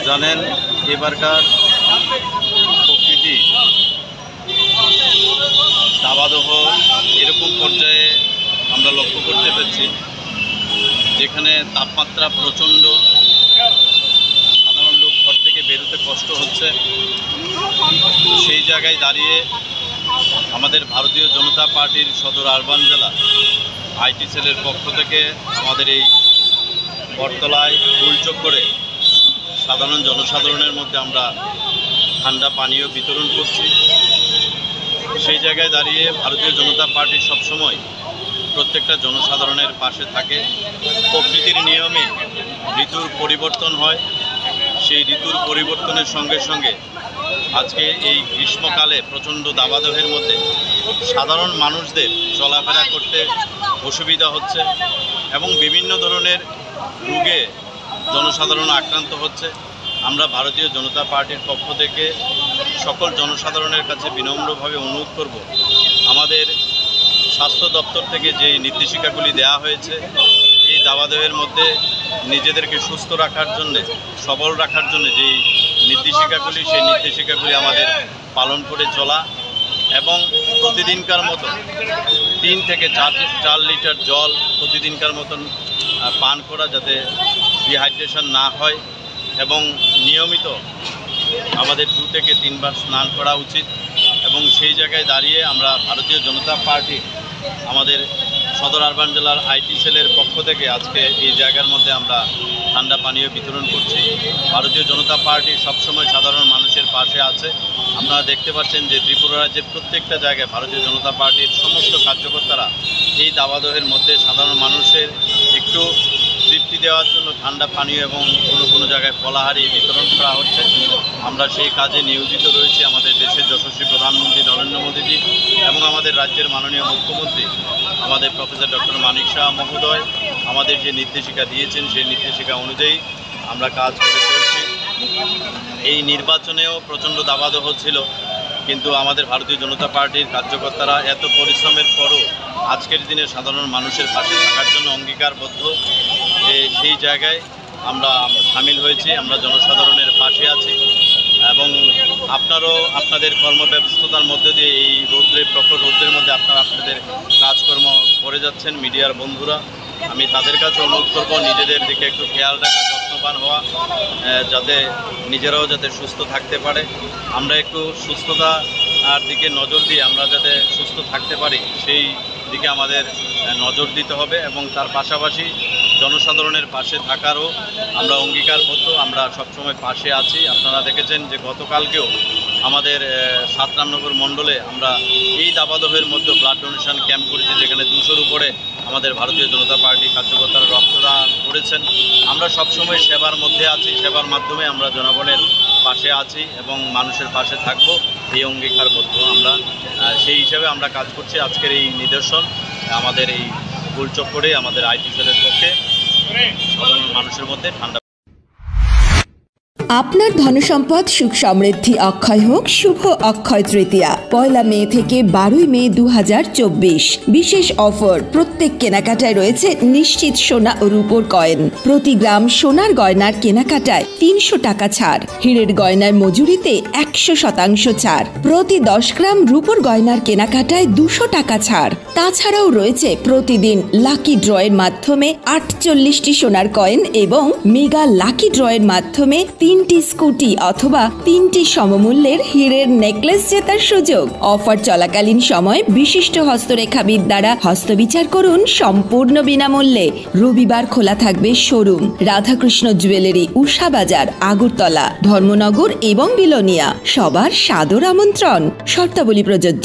জানেন এবারকার প্রকৃতি দাবাদহ এরকম পর্যায়ে আমরা লক্ষ্য করতে পেরেছি, যেখানে তাপমাত্রা প্রচণ্ড, সাধারণ লোক ঘর থেকে বেরোতে কষ্ট হচ্ছে। সেই জায়গায় দাঁড়িয়ে আমাদের ভারতীয় জনতা পার্টির সদর আরবান জেলা আইটি সেলের পক্ষ থেকে আমাদের এই বটতলায় গোলচক্করে সাধারণ জনসাধারণের মধ্যে আমরা ঠান্ডা পানীয় বিতরণ করছি। সেই জায়গায় দাঁড়িয়ে ভারতীয় জনতা পার্টি সবসময় প্রত্যেকটা জনসাধারণের পাশে থাকে। প্রকৃতির নিয়মে ঋতুর পরিবর্তন হয়, সেই ঋতুর পরিবর্তনের সঙ্গে সঙ্গে আজকে এই গ্রীষ্মকালে প্রচণ্ড দাবাদহের মধ্যে সাধারণ মানুষদের চলাফেরা করতে অসুবিধা হচ্ছে এবং বিভিন্ন ধরনের রোগে জনসাধারণ আক্রান্ত হচ্ছে। আমরা ভারতীয় জনতা পার্টির পক্ষ থেকে সকল জনসাধারণের কাছে বিনম্রভাবে অনুরোধ করব, আমাদের স্বাস্থ্য দপ্তর থেকে যে নির্দেশিকাগুলি দেওয়া হয়েছে এই দাবাদহের মধ্যে নিজেদেরকে সুস্থ রাখার জন্যে, সবল রাখার জন্য যেই নির্দেশিকাগুলি, সেই নির্দেশিকাগুলি আমাদের পালন করে চলা এবং প্রতিদিনকার মতো 3 থেকে 4 লিটার জল প্রতিদিনকার মতন পান করা, যাতে ডিহাইড্রেশন না হয় এবং নিয়মিত আমাদের 2 থেকে 3 বার স্নান করা উচিত। এবং সেই জায়গায় দাঁড়িয়ে আমরা ভারতীয় জনতা পার্টি আমাদের সদর আরবান জেলার আইটি সেলের পক্ষ থেকে আজকে এই জায়গার মধ্যে আমরা ঠান্ডা পানীয় বিতরণ করছি। ভারতীয় জনতা পার্টি সবসময় সাধারণ মানুষের পাশে আছে। আপনারা দেখতে পাচ্ছেন যে ত্রিপুরা রাজ্যের প্রত্যেকটা জায়গায় ভারতীয় জনতা পার্টির সমস্ত কার্যকর্তারা এই দাবাদহের মধ্যে সাধারণ মানুষের একটু তৃপ্তি দেওয়ার জন্য ঠান্ডা পানীয় এবং কোনো জায়গায় ফলাহারি বিতরণ করা হচ্ছে। আমরা সেই কাজে নিয়োজিত রয়েছি। আমাদের দেশের যশস্বী প্রধানমন্ত্রী নরেন্দ্র মোদীজি এবং আমাদের রাজ্যের মাননীয় মুখ্যমন্ত্রী আমাদের প্রফেসর ডক্টর মানিক শাহ মহোদয় আমাদের যে নির্দেশিকা দিয়েছেন সেই নির্দেশিকা অনুযায়ী আমরা কাজ করে চলছি। এই নির্বাচনেও প্রচণ্ড দাবাদহ ছিল, কিন্তু আমাদের ভারতীয় জনতা পার্টির কার্যকর্তারা এত পরিশ্রমের পরও আজকের দিনে সাধারণ মানুষের পাশে থাকার জন্য অঙ্গীকারবদ্ধ। সেই জায়গায় আমরা সামিল হয়েছি, আমরা জনসাধারণের পাশে আছি এবং আপনারও আপনাদের কর্মব্যস্ততার মধ্যে দিয়ে এই প্রখর রৌদ্রের মধ্যে আপনারা আপনাদের কাজকর্ম করে যাচ্ছেন। মিডিয়ার বন্ধুরা, আমি তাদের কাছে অনুরোধ করব নিজেদের দিকে একটু খেয়াল রাখা, যত্নবান হওয়া, যাতে নিজেরাও যাতে সুস্থ থাকতে পারে। আমরা একটু সুস্থতার দিকে নজর দিয়ে আমরা যাতে সুস্থ থাকতে পারি সেই দিকে আমাদের নজর দিতে হবে এবং তার পাশাপাশি জনসাধারণের পাশে থাকারও আমরা অঙ্গীকারবদ্ধ। আমরা সবসময় পাশে আছি। আপনারা দেখেছেন যে গতকালকেও আমাদের 7 রামনগর মণ্ডলে আমরা এই দাবাদহের মধ্যে ব্লাড ডোনেশন ক্যাম্প করেছি, যেখানে 200-র উপরে আমাদের ভারতীয় জনতা পার্টি কার্যকর্তারা রক্তদান করেছেন। আমরা সবসময় সেবার মধ্যে আছি, সেবার মাধ্যমে আমরা জনগণের পাশে আছি এবং মানুষের পাশে থাকব, এই অঙ্গীকারবদ্ধ। আমরা সেই হিসাবে আমরা কাজ করছি। আজকের এই নিদর্শন আমাদের এই গোলচক্করে আমাদের আইটি সেলের পক্ষে সাধারণ মানুষের মধ্যে ঠান্ডা। আপনার ধনসম্পদ সুখ সমৃদ্ধি অক্ষয় হোক। শুভ অক্ষয় তৃতীয়া 1 মে থেকে 12 মে 2024। বিশেষ অফার, প্রত্যেক কেনাকাটায় রয়েছে নিশ্চিত সোনা ও রূপোর কয়েন। প্রতি গ্রাম সোনার গয়নার কেনাকাটায় 300 টাকা ছাড়। হীরের গয়নার মজুরিতে 100% ছাড়। প্রতি 10 গ্রাম রূপোর গয়নার কেনাকাটায় 200 টাকা ছাড়। তাছাড়াও রয়েছে প্রতিদিন লাকি ড্রয়ের মাধ্যমে 48টি সোনার কয়েন এবং মেগা লাকি ড্রয়ের মাধ্যমে 3টি স্কুটি অথবা 3টি সমমূল্যের হীরের নেকলেস জেতার সুযোগ। অফার চলাকালীন সময় বিশিষ্ট হস্তরেখাবিদ দ্বারা হস্তবিচার করুন সম্পূর্ণ বিনামূল্যে। রবিবার খোলা থাকবে শোরুম। রাধাকৃষ্ণ জুয়েলারি, উষা বাজার, আগরতলা, ধর্মনগর এবং বিলোনিয়া। সবার সাদর আমন্ত্রণ। শর্তাবলী প্রযোজ্য।